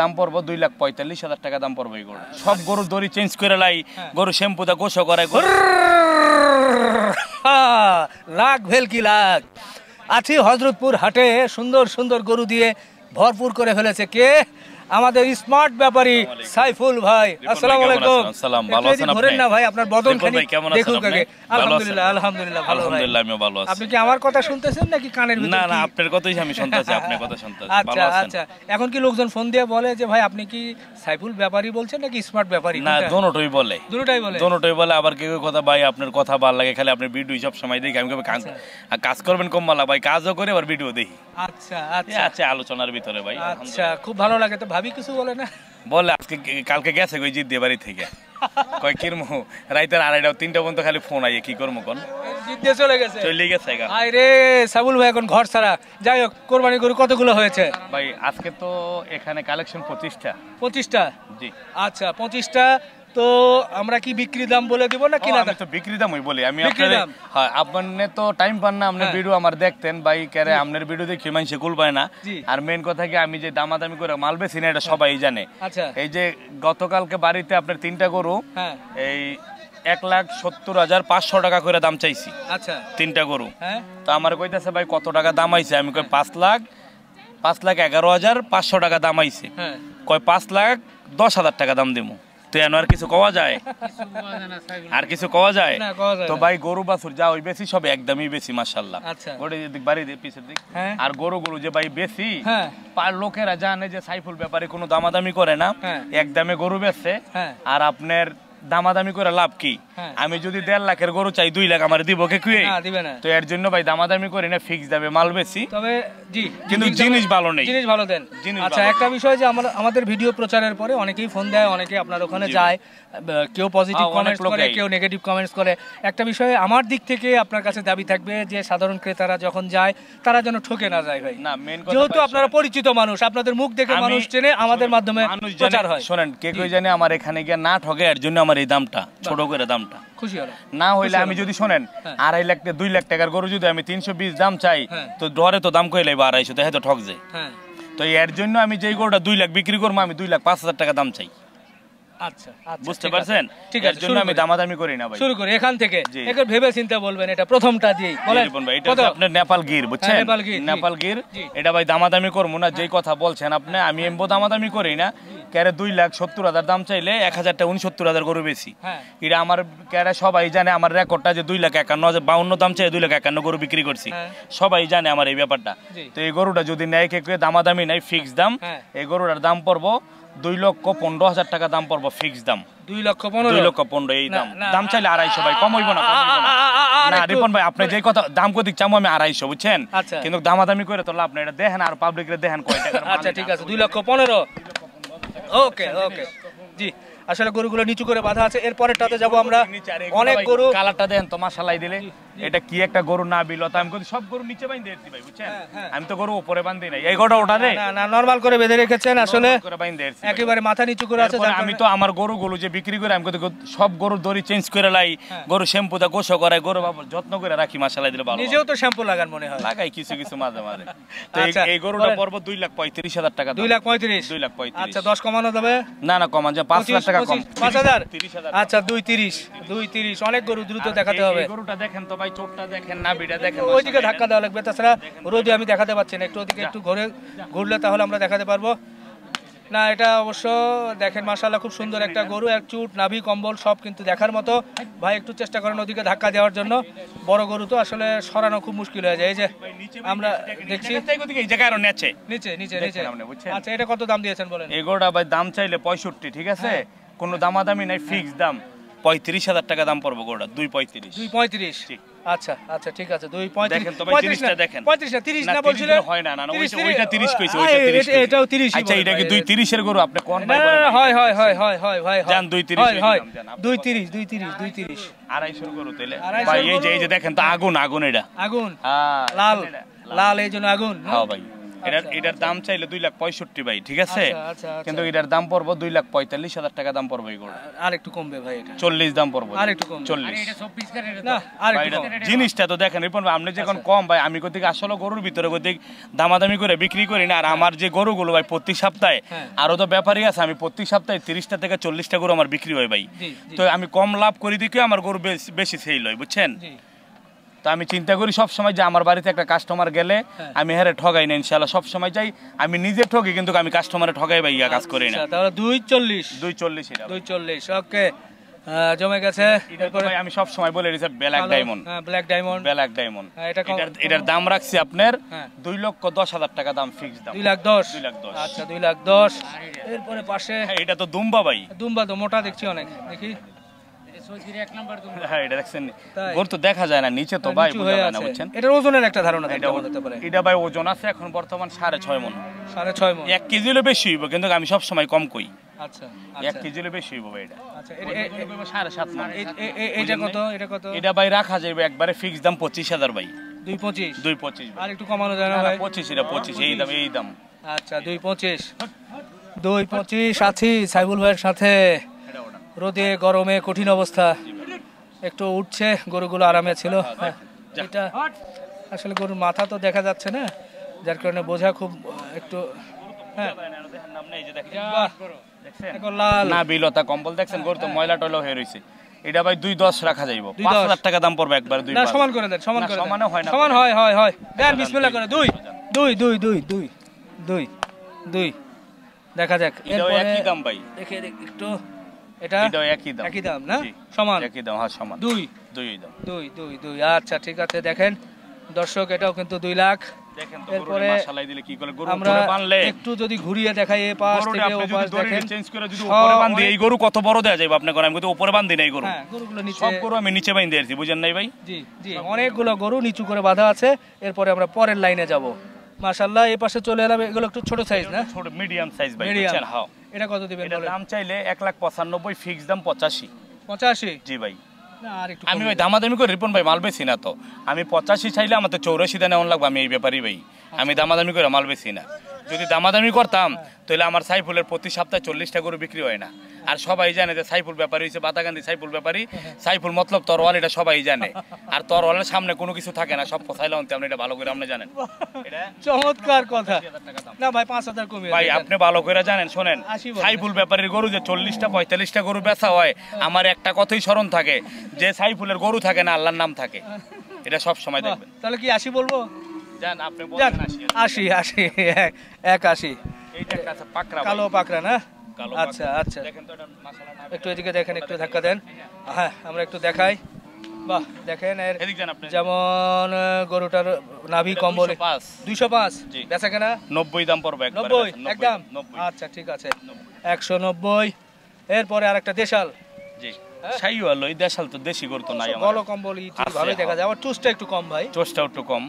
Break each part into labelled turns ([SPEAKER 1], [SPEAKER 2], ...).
[SPEAKER 1] দাম পড়বো 2,45,000 টাকা দাম পড়বো এই গরু। সব গরুর দড়ি চেঞ্জ করে লাই, গরু শ্যাম্পু দা গোসল করে।
[SPEAKER 2] লাখ ভেলকি লাখ আছি হযরতপুর হাটে, সুন্দর সুন্দর গরু দিয়ে ভরপুর করে ফেলেছে কে? আমাদের স্মার্ট ব্যাপারী সাইফুল ভাই। আসসালামু আলাইকুম।
[SPEAKER 1] আসসালাম, ভালো আছেন আপনি?
[SPEAKER 2] ধরেন না ভাই, আপনার বদনখানি
[SPEAKER 1] কেমন
[SPEAKER 2] দেখুন
[SPEAKER 1] আছেন
[SPEAKER 2] কাকে।
[SPEAKER 1] আপনি?
[SPEAKER 2] আলহামদুলিল্লাহ আলহামদুলিল্লাহ ভালো ভাই।
[SPEAKER 1] আলহামদুলিল্লাহ আমিও ভালো আছি।
[SPEAKER 2] আপনি কি আমার কথা শুনতেছেন নাকি কানের ভিতর?
[SPEAKER 1] না না, আপনার কথাই আমি শুনতেছি, আপনার কথা শুনতেছি।
[SPEAKER 2] আচ্ছা আচ্ছা, এখন কি লোকজন ফোন দিয়ে বলে যে ভাই আপনি কি সাইফুল ব্যাপারী বলছেন নাকি স্মার্ট ব্যাপারী?
[SPEAKER 1] না, দুটোই বলে। দুটোই বলে। আবার কেউ কথা ভাই আপনার কথা ভালো লাগে, খালি আপনার ভিডিও সব সময় দেখি। আমি কাজ করবেন কম মালা ভাই, কাজও করে আবার ভিডিও দেখি।
[SPEAKER 2] আচ্ছা আচ্ছা
[SPEAKER 1] আচ্ছা, আলোচনার ভিতরে ভাই।
[SPEAKER 2] আচ্ছা, খুব ভালো লাগে। তো ভাবি কিছু বলে না?
[SPEAKER 1] বলে আজকে কালকে গেছে কই জিত দিয়ে বাড়ি থেকে, কয় কিরমু রাইতের 2:30 3টা পর্যন্ত খালি ফোন আইয়ে, কি করবো কোন
[SPEAKER 2] জিত দিয়ে চলে গেছে।
[SPEAKER 1] চলে গেছে গা।
[SPEAKER 2] আয় রে সাবুল ভাই এখন ঘর ছাড়া। যাই হোক, কোরবানি গরু কতগুলো হয়েছে
[SPEAKER 1] ভাই? আজকে তো এখানে কালেকশন 25টা।
[SPEAKER 2] 25টা?
[SPEAKER 1] জি।
[SPEAKER 2] আচ্ছা 25টা। তো আমরা কি বিক্রি দাম বলে দিব না কিনা?
[SPEAKER 1] আমি তো বিক্রি দামই বলি। আমি আপনার হ্যাঁ, আপনি তো টাইম পান না, আপনার ভিডিও আমার দেখতেন ভাই। কেরে আপনার ভিডিও দেখি মানুষে কুল পায় না। আর মেন কথা কি, আমি যে দামাদামি করে মাল বেশি না এটা সবাই জানে।
[SPEAKER 2] আচ্ছা,
[SPEAKER 1] এই যে গতকালকে বাড়িতে আপনার 3টা গরু এই 1,70,500 টাকা করে দাম চাইছি।
[SPEAKER 2] আচ্ছা,
[SPEAKER 1] 3টা গরু। তো আমার কইতাছে ভাই কত টাকা দাম আইছে? আমি কই 5,11,500 টাকা দাম আইছে। কয় 5,10,000 টাকা দাম দিমু। তো এন আর কিছু কওয়া যায়? আর কিছু কওয়া যায়? তো ভাই গরু বাছুর যা ওই বেশি সব একদমই বেশি মাশাআল্লাহ। গরু দিক বাড়ি দিয়ে পিছের দিক। আর গরু যে ভাই বেশি, লোকেরা জানে যে সাইফুল ব্যাপারে কোনো দামাদামি করে না, একদমে গরু বেচছে। আর আপনার দামাদামি করে লাভ কি? আমি যদি 1.5 লাখের গরু চাই 2 লাখ আমার দিব কে? দিবে না। তো এর জন্য ভাই দামাদামি করি না, ফিক্স দামে মাল বেশি।
[SPEAKER 2] তবে জি,
[SPEAKER 1] কিন্তু জিনিস ভালো নেই।
[SPEAKER 2] জিনিস ভালো দেন। আচ্ছা, একটা বিষয় যে আমাদের ভিডিও প্রচারের পরে অনেকেই ফোন দেয়, অনেকে আপনার ওখানে যায়, কেউ পজিটিভ কমেন্টস করে, কেউ নেগেটিভ কমেন্টস করে। একটা বিষয় আমার দিক থেকে আপনার কাছে দাবি থাকবে যে সাধারণ ক্রেতারা যখন যায় তারা যেন ঠকে না যায় ভাই। না, মেন কথা যেহেতু আপনারা পরিচিত মানুষ, আপনাদের মুখ দেখে মানুষ চেনে, আমাদের মাধ্যমে প্রচার হয়।
[SPEAKER 1] শুনেন, কে কই জানে আমার এখানে গিয়ে না ঠকে, এর জন্য আমার এই দামটা ছোট করে দামটা।
[SPEAKER 2] খুশি হলো
[SPEAKER 1] না হইলে আমি যদি শোনেন 2.5 লাখ 2 লাখ টাকার গরু যদি আমি 320 দাম চাই, তো ডরে তো দাম কইলে 250, তো হয়তো ঠক যায়। তো এর জন্য আমি যেই গরুটা 2 লাখ বিক্রি করবো, আমি 2,05,000 টাকা দাম চাই।
[SPEAKER 2] আচ্ছা,
[SPEAKER 1] বুঝতে পারছেন? ঠিক আছে, জন্য আমি দামাদামি করি না ভাই।
[SPEAKER 2] শুরু করি এখান থেকে। একবার ভেবে চিন্তে বলবেন। এটা প্রথমটা দিয়েই বলেন ভাই। এটা
[SPEAKER 1] আপনার নেপাল গির, বুঝছেন? নেপাল গির। এটা ভাই দামাদামি করবো না, যেই কথা বলছেন আপনি। আমি এমবো দামাদামি করি না। ক্যারে 2,70,000 দাম চাইলে 1,000টা 69,000 গরু বেশি। এটা আমার ক্যারে সবাই জানে আমার রেকর্ডটা যে 2,51,052 দাম চাই 2,51,000 গরু বিক্রি করছি। সবাই জানে আমার এই ব্যাপারটা। তো এই গরুটা যদি নেয় কে দামাদামি নাই, ফিক্স দাম। এই গরুটার দাম পড়বো 2,15,000 টাকা দাম পড়বো, ফিক্স দাম। 2,15,000 এই দাম। দাম চাইলে 250 ভাই, কম হইব না। না রিপন ভাই, আপনি যে কথা দাম কত চামো আমি 250, বুঝছেন? কিন্তু দামাদামি করে তো লাভ নাই। এটা দেখেন আর পাবলিকরে দেখেন কয় টাকা।
[SPEAKER 2] আচ্ছা ঠিক আছে, 2,15,000। ওকে ওকে জি। আসলে গরুগুলো নিচু করে বাঁধা আছে। এরপরেরটাতে যাব আমরা। অনেক গরু
[SPEAKER 1] কালারটা দেন তো মাশাআল্লাহ দিলে। এটা কি একটা গরু না বিলতা? আমি কই সব গরু নিচে বাইন্ধে দিছি ভাই, বুঝছেন? আমি তো গরু উপরে বাঁধি নাই। এই গরুটা ওটা রে।
[SPEAKER 2] না না, নরমাল করে বেঁধে রেখেছেন আসলে, একেবারে মাথা নিচু করে আছে।
[SPEAKER 1] আমি তো আমার গরুগুলো যে বিক্রি করে, আমি সব গরুর দড়ি চেঞ্জ করে লাই, গরু শ্যাম্পু দা গোসল করে, গরু বাবা যত্ন করে রাখি মাশাআল্লাহ দিলে ভালো।
[SPEAKER 2] নিজেও তো শ্যাম্পু লাগান মনে হয়?
[SPEAKER 1] লাগাই কিছু কিছু মাঝে মাঝে। তো এই গরুটা পড়বো 2,35,000 টাকা।
[SPEAKER 2] 2,35,000। আচ্ছা 10 কমানো যাবে?
[SPEAKER 1] না না, কমান যা 5,000 টাকা কম।
[SPEAKER 2] 5,000? আচ্ছা 2,30,000। অনেক গরু দ্রুত দেখাতে হবে।
[SPEAKER 1] এই গরুটা দেখেন তো ভাই, চোটটা দেখেন, নাভিটা দেখেন।
[SPEAKER 2] ওইদিকে ধাক্কা দেওয়া লাগবে, তাছাড়া রোদে আমি দেখাতে পাচ্ছি না। একটু ওদিকে একটু ঘুরলে তাহলে আমরা দেখাতে পারবো। না, এটা অবশ্য দেখেন মাশাআল্লাহ খুব সুন্দর একটা গরু। এক চুট, নাভি, কম্বল সব কিন্তু দেখার মতো। ভাই একটু চেষ্টা করেন ওদিকে ধাক্কা দেওয়ার জন্য। বড় গরু তো আসলে সরানো খুব মুশকিল হয়ে যায়। এই যে আমরা দেখছি নিচে নিচে নিচে। আচ্ছা, এটা কত দাম দিয়েছেন বলেন?
[SPEAKER 1] এই গরুটা ভাই দাম চাইলে 65, ঠিক আছে? কোনো দামাদামি নাই, ফিক্স দাম। 35,000 টাকা দাম পড়বে গরুটা। 2,35,000।
[SPEAKER 2] 2,35,000। আচ্ছা আচ্ছা ঠিক আছে, 2,35,000।
[SPEAKER 1] দেখেন তো ভাই জিনিসটা দেখেন।
[SPEAKER 2] 35 না 30 না বলছিলেন?
[SPEAKER 1] হয় না না, ওইটা 30 কইছে, ওইটা 30।
[SPEAKER 2] এটাও 30।
[SPEAKER 1] আচ্ছা, এটা কি 2,30 এর গরু? আপনি কোন ভাই বলেন?
[SPEAKER 2] হয় হয় হয় হয় হয় হয়
[SPEAKER 1] জান 2,30
[SPEAKER 2] হয় 2,30 2,30
[SPEAKER 1] 2,500 এর গরু তাইলে ভাই। এই যে দেখেন তো আগুন, আগুন এটা
[SPEAKER 2] আগুন। লাল লাল, এই জন্য আগুন।
[SPEAKER 1] হ্যাঁ ভাই, এটার দাম চাইলে 2,65,000 ভাই, ঠিক আছে, কিন্তু এটার দাম পড়বো 2,45,000 টাকা দাম পড়বো। এগুলো
[SPEAKER 2] আর একটু কমবে ভাই, এটা
[SPEAKER 1] 40 দাম পড়বো,
[SPEAKER 2] আর একটু কম
[SPEAKER 1] 40।
[SPEAKER 2] না আর একটু কম।
[SPEAKER 1] জিনিসটা তো দেখেন রিপন ভাই, আপনি যখন কম ভাই, আমি কোথেকে আসলে গরুর ভিতরে কোথেকে দামাদামি করে বিক্রি করি না। আর আমার যে গরুগুলো ভাই প্রতি সপ্তাহে আরো তো ব্যাপারই আছে, আমি প্রতি সপ্তাহে 30টা থেকে 40টা গরু আমার বিক্রি হয় ভাই। তো আমি কম লাভ করি দিকে আমার গরু বেশি সেল হয়, বুঝছেন। তো আমি চিন্তা করি সব সময় যে আমার বাড়িতে একটা কাস্টমার গেলে আমি হেরে ঠগাই না, ইনশাআল্লাহ সব সময় যাই আমি নিজে ঠকি, কিন্তু আমি কাস্টমারে ঠগাই ভাই কাজ করি না।
[SPEAKER 2] তাহলে 240
[SPEAKER 1] এটা
[SPEAKER 2] 240 ওকে জমে গেছে।
[SPEAKER 1] এরপরে আমি সব সময় বলে দিছি ব্ল্যাক ডায়মন্ড, ব্ল্যাক ডায়মন্ড এটার দাম রাখছি আপনার 2,10,000 টাকা দাম, ফিক্স দাম
[SPEAKER 2] 2,10,000। আচ্ছা 2,10,000। এরপরে পাশে
[SPEAKER 1] এটা তো দুম্বা ভাই,
[SPEAKER 2] দুম্বা তো মোটা দেখছি অনেক, দেখি
[SPEAKER 1] হ্যাঁ এটা দেখছেন গরু তো দেখা যায় না নিচে তো ভাই, বোঝা যায় না, বুঝছেন।
[SPEAKER 2] এটার ওজনের একটা ধারণা দিতে পারে।
[SPEAKER 1] এটা ভাই ওজন আছে এখন বর্তমান 6.5 মণ,
[SPEAKER 2] 6.5 মণ।
[SPEAKER 1] 1 কেজি হলে বেশি হইব, কিন্তু আমি সব সময় কম কই।
[SPEAKER 2] আচ্ছা
[SPEAKER 1] 1 কেজি হলে বেশি হইব ভাই। এটা
[SPEAKER 2] আচ্ছা
[SPEAKER 1] 7.5 মণ।
[SPEAKER 2] এটা কত?
[SPEAKER 1] এটা ভাই রাখা যাবে একবারে ফিক্স দাম 25,000 ভাই।
[SPEAKER 2] 2.25 আর একটু কমানো যায় না ভাই?
[SPEAKER 1] 25, এটা 25 এই দাম।
[SPEAKER 2] আচ্ছা 2.25 আছি সাইবুল ভাইয়ের সাথে। রোদে গরমে কঠিন অবস্থা, একটু উঠছে, গরুগুলো আরামে ছিল। এটা আসলে গরুর মাথা তো দেখা যাচ্ছে না, যার কারণে বোঝা খুব একটু। হ্যাঁ লাল
[SPEAKER 1] না বিলতা কম্বল দেখছেন, গরু তো ময়লা টয়লা হয়ে রয়েছে। এটা ভাই 2.10 রাখা যাইব, 5,000 টাকা দাম পড়বে একবার। 2
[SPEAKER 2] সমান করে দেন, সমান করে দেন।
[SPEAKER 1] সমানও হয় না,
[SPEAKER 2] সমান হয় দেন বিসমিল্লাহ করে। 2 দেখা যাক।
[SPEAKER 1] এটাও একই দাম ভাই,
[SPEAKER 2] দেখে একটু এটাও একই দাম না? সমান
[SPEAKER 1] একই দাম, হ্যাঁ সমান।
[SPEAKER 2] 2 আচ্ছা ঠিক আছে। দেখেন দর্শক, এটাও কিন্তু 2 লাখ। এরপরে আমরা একটু যদি ঘুরিয়ে দেখাই এই পাশ থেকে ও পাশ, দেখেন
[SPEAKER 1] চেঞ্জ করে যদি উপরে বাঁধি, এই গরু কত বড় দেয়া যাবে আপনাকে। আমি কিন্তু উপরে বাঁধি না এই গরু,
[SPEAKER 2] গরুগুলো নিচে,
[SPEAKER 1] সব গরু আমি নিচে বাঁধি দিয়েছি, বুঝেন নাই ভাই।
[SPEAKER 2] জি অনেকগুলো গরু নিচু করে বাঁধা আছে। এরপরে আমরা পরের লাইনে যাব। মাশাআল্লাহ এই পাশে চলে এলাম। এগুলো একটু ছোট সাইজ না?
[SPEAKER 1] ছোট মিডিয়াম সাইজ ভাই, বুঝছেন। হ্যাঁ
[SPEAKER 2] এটা কত দিবেন?
[SPEAKER 1] এটার দাম চাইলে 1,95,000, ফিক্স দাম 85। জি ভাই। আমি ভাই দামাদামি করে রিপন ভাই মাল বেশি না, তো আমি 85 চাইলে আমার তো 84 দেন এমন লাগবে। আমি এই ব্যাপারই ভাই, আমি দামাদামি করে মাল বেশি না। যদি দামাদামি করতাম তাহলে আমার সাইফুলের প্রতি সপ্তাহে 40টা গরু বিক্রি হয় না। আর সবাই জানে যে সাইফুল ব্যাপারী হচ্ছে বাতাগান্ধী সাইফুল ব্যাপারী। সাইফুল মতলব তরোয়াল, এটা সবাই জানে। আর তরোয়ালের সামনে কোনো কিছু থাকে না, সব পচাইলে অন্তে। আপনি এটা ভালো করে আপনি জানেন।
[SPEAKER 2] চমৎকার কথা। না ভাই 5,000 কমিয়ে
[SPEAKER 1] ভাই, আপনি ভালো করে জানেন। শোনেন, সাইফুল ব্যাপারীর গরু যে 40টা 45টা গরু বেচা হয়, আমার একটা কথাই স্মরণ থাকে যে সাইফুলের গরু থাকে না, আল্লাহর নাম থাকে। এটা সব সময় দেখবেন।
[SPEAKER 2] তাহলে কি 80 বলবো?
[SPEAKER 1] জান আপনি বলেন
[SPEAKER 2] 80 81।
[SPEAKER 1] এইটা কাছে পাকড়া,
[SPEAKER 2] কালো পাকড়া না? আচ্ছা দেখেন তো, এটা মাশাআল্লাহ। একটু এদিকে দেখেন, একটু ধাক্কা দেন। হ্যাঁ আমরা একটু দেখাই। বাহ দেখেন, যেমন গরুটার নাভি কম্বল 205 বেচা কেনা
[SPEAKER 1] 90 দাম পড়বে,
[SPEAKER 2] 90 একদম। আচ্ছা ঠিক আছে 190। এরপরে আরেকটা দেশাল।
[SPEAKER 1] জি শাইওয়াল, ওই দেশাল তো দেশি গরু তো নাই আমার।
[SPEAKER 2] বলো কম্বল ভাবে দেখা যায়। আমার চুসটা একটু কম ভাই,
[SPEAKER 1] চুসটা একটু কম।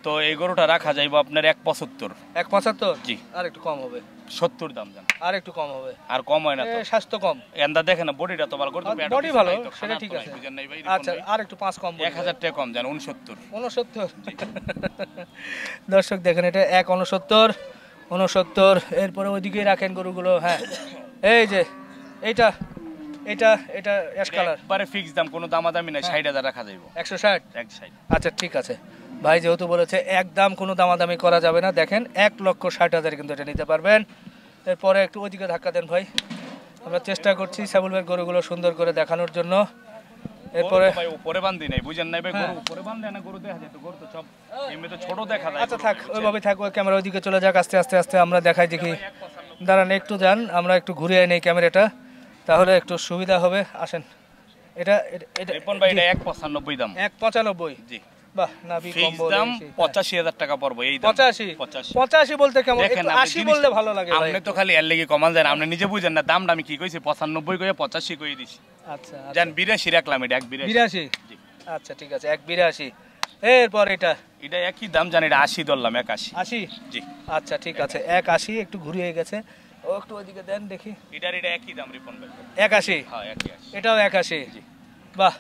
[SPEAKER 1] তো এই গরুটা রাখা যাইবো আপনার 175।
[SPEAKER 2] 175?
[SPEAKER 1] জি।
[SPEAKER 2] আর একটু কম হবে,
[SPEAKER 1] 70 দাম জান।
[SPEAKER 2] আর একটু কম হবে।
[SPEAKER 1] আর কম হয় না তো,
[SPEAKER 2] স্বাস্থ্য কম।
[SPEAKER 1] এন্ডা দেখেন না, বডিটা তো ভালো, গরু তো
[SPEAKER 2] বডি ভালো, সেটা ঠিক আছে।
[SPEAKER 1] বুঝেন নাই ভাই?
[SPEAKER 2] আচ্ছা আর একটু 5 কম,
[SPEAKER 1] 1000 টাকা কম জান, 69।
[SPEAKER 2] দর্শক দেখেন, এটা 169। এরপরে ওইদিকে রাখেন গরুগুলো। হ্যাঁ এই যে এটা অ্যাশ কালার,
[SPEAKER 1] একবারে ফিক্স দাম, কোনো দামাদামি নাই। 60,000 রাখা যাইবো।
[SPEAKER 2] 160? আচ্ছা ঠিক আছে ভাই, যেহেতু বলেছে একদম কোনো দামাদামি করা যাবে না। দেখেন 1,60,000 কিন্তু এটা নিতে পারবেন। এরপরে একটু ওইদিকে ধাক্কা দেন ভাই। আমরা চেষ্টা করছি সাইবুল ভাই গরুগুলো সুন্দর করে দেখানোর জন্য। এরপরে
[SPEAKER 1] ভাই উপরে বাঁধি নাই, বুঝেন নাই ভাই। গরু উপরে বাঁধলে না গরু দেখা যায়, তো গরু তো সব এমনি তো ছোট দেখা যায়।
[SPEAKER 2] আচ্ছা থাক, ওইভাবে থাক। ওই ক্যামেরা ওইদিকে চলে যাক, আস্তে আস্তে আমরা দেখাই। দেখি দাঁড়ান, একটু যান, আমরা একটু ঘুরিয়ে নেই ক্যামেরাটা, তাহলে একটু সুবিধা হবে। আসেন। এটা
[SPEAKER 1] রিপন ভাই, এটা 195 দাম।
[SPEAKER 2] 195?
[SPEAKER 1] জি।
[SPEAKER 2] বাহ, নাভি কম্বল
[SPEAKER 1] দাম 85,000 টাকা পড়বে। এই দাম
[SPEAKER 2] 85 বলতে কেমন? একটু 80 বললে ভালো লাগে ভাই।
[SPEAKER 1] আপনি তো খালি এর লাগি কমান দেন, আপনি নিজে বুঝেন না দামটা। আমি কি কইছি 95 কইয়া 85 কই দিছি।
[SPEAKER 2] আচ্ছা
[SPEAKER 1] জান 82 রাখলাম। এটা
[SPEAKER 2] 82? জি। আচ্ছা ঠিক আছে 182। এরপর এটা
[SPEAKER 1] একই দাম জানি, এটা 80 ধরলাম। 81? জি।
[SPEAKER 2] আচ্র ঠিক আছে 81। একটু ঘুরিয়ে গেছে, ও একটু ওইদিকে দেন দেখি।
[SPEAKER 1] এটা একই দাম রিপন ভাই।
[SPEAKER 2] 81?
[SPEAKER 1] হ্যাঁ 81।
[SPEAKER 2] এটাও 81? জি। বাহ,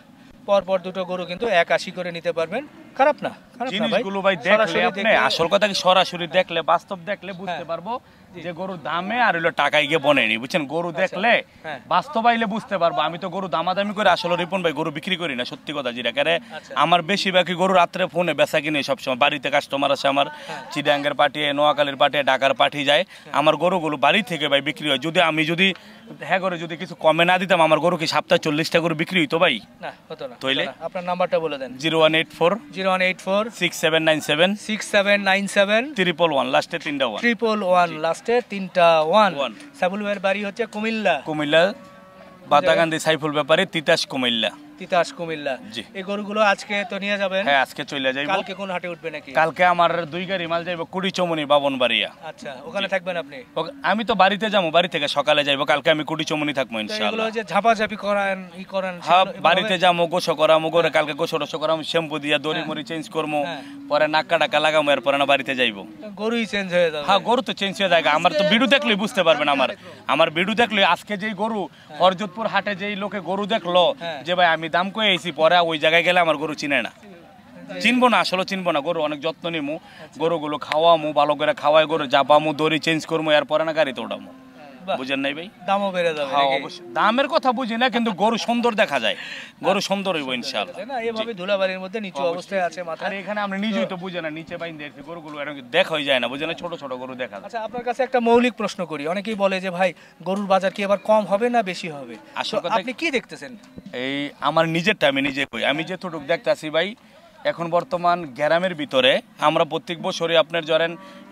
[SPEAKER 2] পর দুটো গরু কিন্তু 81 করে নিতে পারবেন। খারাপ না। খারাপ না ভাই,
[SPEAKER 1] জিনিসগুলো ভাই দেখলে আপনি আসল কথা কি সরাসরি দেখলে বাস্তব দেখলে বুঝতে পারবো যে গরুর দামে আর হলো টাকায় গিয়ে বনেনি, বুঝছেন? গরু দেখলে বাস্তব আইলে বুঝতে পারবো। আমি তো গরু দামাদামি করে আসলে রিপন ভাই গরু বিক্রি করি না, সত্যি কথা যেটা করে। আমার বেশিরভাগই গরু রাত্রে ফোনে বেচা কিনে সবসময়, বাড়িতে কাস্টমার আছে আমার, চিটাঙ্গের পাঠিয়ে, নোয়াখালীর পাঠিয়ে, ঢাকার পাঠিয়ে যায়, আমার গরুগুলো বাড়ি থেকে ভাই বিক্রি হয়। যদি আমি যদি হ্যাঁ করে যদি কিছু কমে না দিতাম, আমার গরু কি সপ্তাহে 40টা গরু বিক্রি হইতো ভাই?
[SPEAKER 2] না হতো না।
[SPEAKER 1] তাইলে
[SPEAKER 2] আপনার নাম্বারটা বলে দেন।
[SPEAKER 1] 0184 6797
[SPEAKER 2] 6797
[SPEAKER 1] 111 লাস্টে 3টা 1
[SPEAKER 2] 111 লাস্টে 3টা 1। সাইফুল ভাইয়ের বাড়ি হচ্ছে কুমিল্লা
[SPEAKER 1] বাতাগান্ধী সাইফুল ব্যাপারে তিতাস কুমিল্লা।
[SPEAKER 2] কুমিল্লা। এই গরুগুলো আজকে তো নিয়ে যাবেন?
[SPEAKER 1] হ্যাঁ আজকে চলে যাইব।
[SPEAKER 2] কালকে কোন হাটে উঠবে নাকি?
[SPEAKER 1] কালকে আমার 2 গাড়ি মাল যাইব কুড়িচমনি বাবনবাড়িয়া।
[SPEAKER 2] আচ্ছা, ওখানে থাকবেন আপনি?
[SPEAKER 1] আমি তো বাড়িতে যাবো, বাড়ি থেকে সকালে যাইব। কালকে আমি কুড়িচমনি থাকবো ইনশাআল্লাহ।
[SPEAKER 2] এগুলো যে ঝাপাঝাপি করেন করেন,
[SPEAKER 1] হ্যাঁ বাড়িতে যাবো, গোসল করামু, করে কালকে গোসল করাম, শ্যাম্পু দিয়া দড়ি মুড়ি চেঞ্জ করবো, পরে নাক্কা টাকা লাগামু, এরপরে না বাড়িতে যাইব।
[SPEAKER 2] গরুই চেঞ্জ হয়ে যাবে?
[SPEAKER 1] হ্যাঁ গরু তো চেঞ্জ হয়ে যায়। আমার তো ভিডিও দেখলে বুঝতে পারবেন, আমার ভিডিও দেখলে আজকে যেই গরু হরজতপুর হাটে যেই লোকে গরু দেখলো যে ভাই আমি দাম কয়ে এসি, পরে ওই জায়গায় গেলে আমার গরু চিনে না, চিনবো না, আসলে চিনবো না। গরু অনেক যত্ন নিমু, গরুগুলো খাওয়ামু, ভালো করে খাওয়াই, গরু জাপামু, দড়ি চেঞ্জ করবো, এরপরে না গাড়িতে ওঠামু। বুঝেন নাই ভাই?
[SPEAKER 2] দামও বেড়ে যাবে?
[SPEAKER 1] হ্যাঁ অবশ্যই, দামের কথা বুঝি না, কিন্তু গরু সুন্দর দেখা যায়, গরু সুন্দর হইব ইনশাআল্লাহ।
[SPEAKER 2] না এইভাবে ধুলাবাড়ির মধ্যে নিচু অবস্থায় আছে মাথা,
[SPEAKER 1] আর এখানে আমরা নিজেই তো বুঝে না, নিচে বাইন দেখছি গরুগুলো এরকম দেখা হয়ে যায় না, বুঝেন না, ছোট ছোট গরু দেখা যায়।
[SPEAKER 2] আচ্ছা আপনার কাছে একটা মৌলিক প্রশ্ন করি, অনেকেই বলে যে ভাই গরুর বাজার কি এবার কম হবে না বেশি হবে? আসলে আপনি কি দেখতেছেন?
[SPEAKER 1] এই আমার নিজেরটা আমি নিজে কই, আমি যে টুটুক দেখতেছি ভাই, এখন বর্তমান গ্রামের ভিতরে আমরা প্রত্যেক বছরই আপনার ধরেন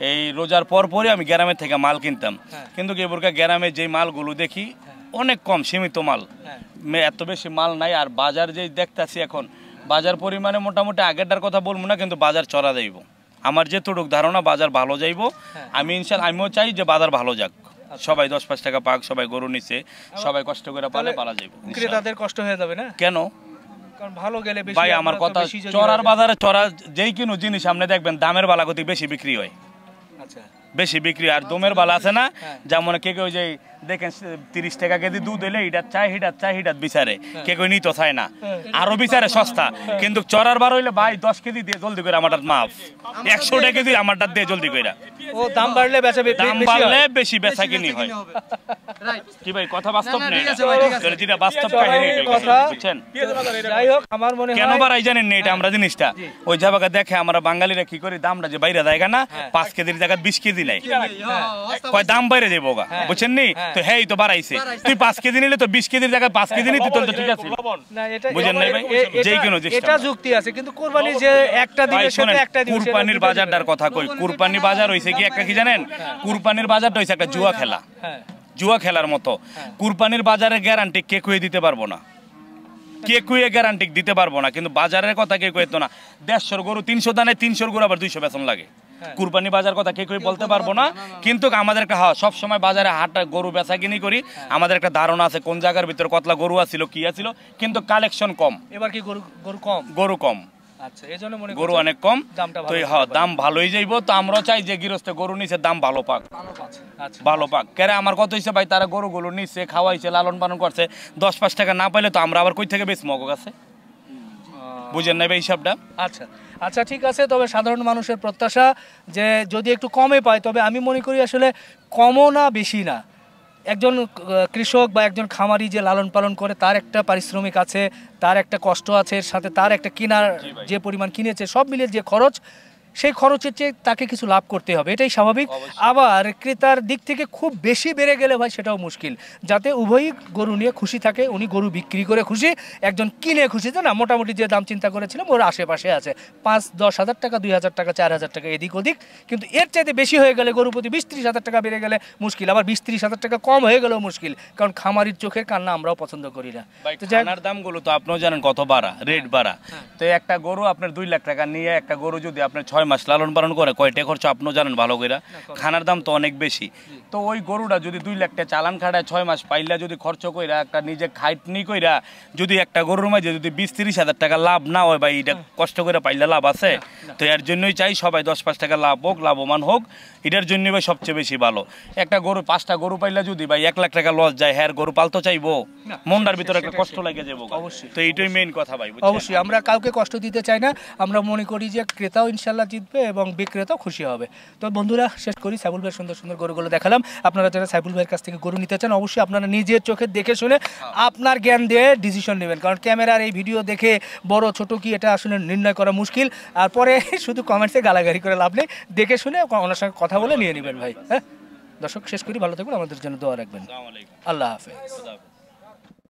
[SPEAKER 1] এই রোজার পর পরই আমি গ্রামের থেকে মাল কিনতাম, কিন্তু এবারকা গ্রামে যে মালগুলো দেখি অনেক কম, সীমিত মাল, এত বেশি মাল নাই। আর বাজার যেই দেখতেছি এখন, বাজার পরিমাণে মোটামুটি আগেরটার কথা বলবো না, কিন্তু বাজার চড়া যাইব। আমার যেটুক ধারণা বাজার ভালো যাইব, আমি ইনশাআল্লাহ আমিও চাই যে বাজার ভালো যাক, সবাই 10-5 টাকা পাক, সবাই গরু নিছে, সবাই কষ্ট করে পালে পালা যাইব।
[SPEAKER 2] ক্রেতাদের কষ্ট হয়ে যাবে না?
[SPEAKER 1] কেন
[SPEAKER 2] ভালো গেলে বেশি?
[SPEAKER 1] ভাই আমার কথা, চড়ার বাজারে চড়া যেই কোনো জিনিস আপনি দেখবেন দামের বালাগতি বেশি বিক্রি হয়। আচ্ছা, বেশি বিক্রি। আর দমের বালা আছে না, যেমন কে কেউ যে দেখেন 30 টাকা কেজি দুধ এলে হিটার চাই হিটার বিচারে, কে কেউ নিতে চায় না, আরো বিচারে সস্তা। কিন্তু চড়ার বার হইলে ভাই 10 কেজি দিয়ে জলদি করে আমারটা মাফ, 100 টাকা কেজি আমারটা দিয়ে জলদি করে।
[SPEAKER 2] ও দাম বাড়লে
[SPEAKER 1] দাম বাড়লে বেশি বেচা কিনি হয়। কি ভাই কথা বাস্তব না? যেটা বাস্তব কাহিনী বুঝছেন?
[SPEAKER 2] যাই হোক আমার মনে হয়
[SPEAKER 1] কেন বাড়াই জানেন না এটা আমরা জিনিসটা, ওই জায়গা দেখে আমরা বাঙালিরা কি করি, দামটা যে বাইরে যায় না, 5 কেজির জায়গা 20 কেজি নাই, কয় দাম বাইরে যাবো গা, বুঝছেন নি? তো হেই তো বাড়াইছে, তুই 5 কেজি নিলে তো 20 কেজির জায়গায় 5 কেজি নিতে তো ঠিক আছে, বুঝেন নাই ভাই? যেই কোনো
[SPEAKER 2] এটা যুক্তি আছে, কিন্তু কুরবানি যে একটা দিকে সেটা একটা দিকে,
[SPEAKER 1] কুরবানির বাজারটার কথা কই, কুরবানি বাজার হইছে কি একটা কি জানেন, কুরবানির বাজারটা হইছে একটা জুয়া খেলা, জুয়া খেলার মতো। কুরবানির বাজারে গ্যারান্টি কে কুয়ে দিতে পারবো না, কে কুয়ে গ্যারান্টি দিতে পারবো না, কিন্তু বাজারের কথা কে কুয়ে তো না। 150 গরু 300 দানে, 300 গরু আবার 200 বেতন লাগে। কুরবানি বাজার কথা কে কই বলতে পারবো না, কিন্তু আমাদের একটা সব সময় বাজারে হাট গরু বেচা কিনি করি, আমাদের একটা ধারণা আছে কোন জায়গার ভিতরে কতলা গরু আছিল কি আছিল, কিন্তু কালেকশন কম।
[SPEAKER 2] এবার কি গরু কম?
[SPEAKER 1] গরু কম।
[SPEAKER 2] আচ্ছা, এজন্য মনে
[SPEAKER 1] গরু অনেক কম, তো দাম ভালোই যাইবো। তো আমরাও চাই যে গৃহস্থ গরু নিচে দাম ভালো পাক, ভালো পাক। কেরে আমার কত হইছে ভাই, তারা গরুগুলো নিচে খাওয়াইছে, লালন পালন করছে, 10-5 টাকা না পাইলে তো আমরা আবার কই থেকে বেচবো ওর কাছে, বুঝেন না ভাই হিসাবটা?
[SPEAKER 2] আচ্ছা আচ্ছা ঠিক আছে, তবে সাধারণ মানুষের প্রত্যাশা যে যদি একটু কমে পায়, তবে আমি মনে করি আসলে কমও না বেশি না। একজন কৃষক বা একজন খামারি যে লালন পালন করে, তার একটা পারিশ্রমিক আছে, তার একটা কষ্ট আছে, এর সাথে তার একটা কেনার যে পরিমাণ কিনেছে, সব মিলিয়ে যে খরচ, সেই খরচের চেয়ে তাকে কিছু লাভ করতে হবে, এটাই স্বাভাবিক। আবার ক্রেতার দিক থেকে খুব বেশি বেড়ে গেলে ভাই সেটাও মুশকিল, যাতে উভয়ই গরু নিয়ে খুশি থাকে, উনি গরু বিক্রি করে খুশি, একজন কিনে খুশি, না মোটামুটি যে দাম চিন্তা করেছিলাম ওর আশেপাশে আছে, 5-10 হাজার টাকা, 2,000 টাকা, 4,000 টাকা এদিক ওদিক, কিন্তু এর চাইতে বেশি হয়ে গেলে, গরু প্রতি 20-30 হাজার টাকা বেড়ে গেলে মুশকিল, আবার 20-30 হাজার টাকা কম হয়ে গেলেও মুশকিল, কারণ খামারির চোখের কান্না আমরাও পছন্দ করি না।
[SPEAKER 1] তো জানার দামগুলো তো আপনিও জানেন কত বাড়া, রেট বাড়া। তো একটা গরু আপনার 2 লাখ টাকা নিয়ে একটা গরু যদি আপনার 6 6 মাস লালন পালন করে কয়টা খরচ আপনিও জানেন ভালো করে, খানার দাম তো অনেক বেশি। তো ওই গরুটা যদি 2 লাখ টাকা চালান খাটায় 6 মাস পাইলা যদি খরচ কইরা একটা নিজে খাইটনি কইরা যদি একটা গরুর মাঝে যদি 20-30 হাজার টাকা লাভ না হয় ভাই, এটা কষ্ট করে পাইলে লাভ আছে? তো এর জন্যই চাই সবাই 10-5 টাকা লাভ হোক, লাভবান হোক, এটার জন্যই ভাই সবচেয়ে বেশি ভালো। একটা গরু 5টা গরু পাইলে যদি ভাই 1 লাখ টাকা লস যায়, হ্যাঁ গরু পালতে চাইবো, মনটার ভিতরে একটা কষ্ট লাগে যাবো।
[SPEAKER 2] অবশ্যই,
[SPEAKER 1] তো এইটাই মেইন কথা ভাই।
[SPEAKER 2] অবশ্যই আমরা কাউকে কষ্ট দিতে চাই না, আমরা মনে করি যে ক্রেতাও ইনশাল্লাহ জিতবে এবং বিক্রেতাও খুশি হবে। তো বন্ধুরা শেষ করি, সাইফুল ভাই সুন্দর সুন্দর গরুগুলো দেখালাম। আপনারা যারা সাইফুল ভাইয়ের কাছ থেকে গরু নিতে চান অবশ্যই আপনারা নিজের চোখে দেখে শুনে আপনার জ্ঞান দিয়ে ডিসিশন নেবেন, কারণ ক্যামেরার এই ভিডিও দেখে বড় ছোট কি এটা আসলে নির্ণয় করা মুশকিল। আর পরে শুধু কমেন্টসে গালাগালি করে লাভ নেই, দেখে শুনে ওনার সঙ্গে কথা বলে নিয়ে নেবেন ভাই। হ্যাঁ দর্শক শেষ করি, ভালো থাকবেন, আমাদের জন্য দোয়া রাখবেন। আল্লাহ হাফেজ।